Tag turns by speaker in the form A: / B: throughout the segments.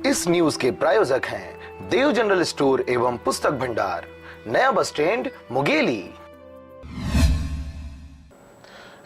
A: इस न्यूज के प्रायोजक हैं देव जनरल स्टोर एवं पुस्तक भंडार, नया बस स्टैंड, मुंगेली।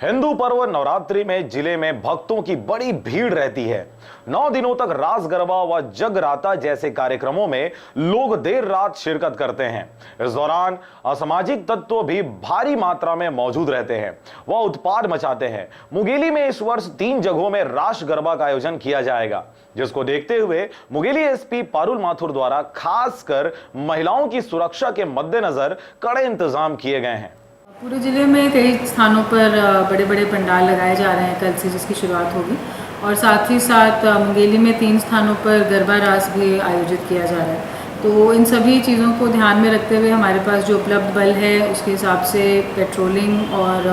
B: हिंदू पर्व नवरात्रि में जिले में भक्तों की बड़ी भीड़ रहती है। 9 दिनों तक रास गरबा व जगराता जैसे कार्यक्रमों में लोग देर रात शिरकत करते हैं। इस दौरान असामाजिक तत्व भी भारी मात्रा में मौजूद रहते हैं व उत्पात मचाते हैं। मुंगेली में इस वर्ष 3 जगहों में रास गरबा का आयोजन किया जाएगा, जिसको देखते हुए मुंगेली एसपी पारुल माथुर द्वारा खासकर महिलाओं की सुरक्षा के मद्देनजर कड़े इंतजाम किए गए हैं।
C: पूरे ज़िले में कई स्थानों पर बड़े बड़े पंडाल लगाए जा रहे हैं कल से, जिसकी शुरुआत होगी। और साथ ही साथ मुंगेली में 3 स्थानों पर गरबा रास भी आयोजित किया जा रहा है। तो इन सभी चीज़ों को ध्यान में रखते हुए हमारे पास जो उपलब्ध बल है उसके हिसाब से पेट्रोलिंग और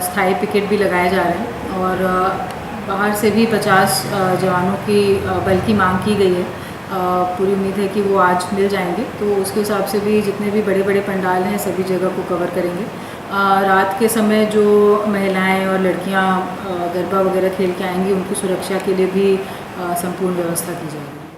C: स्थायी पिकेट भी लगाए जा रहे हैं। और बाहर से भी 50 जवानों की बल की मांग की गई है। पूरी उम्मीद है कि वो आज मिल जाएंगे। तो उसके हिसाब से भी जितने भी बड़े बड़े पंडाल हैं सभी जगह को कवर करेंगे। रात के समय जो महिलाएं और लड़कियां गरबा वगैरह खेल के आएंगी उनकी सुरक्षा के लिए भी संपूर्ण व्यवस्था की जाएगी।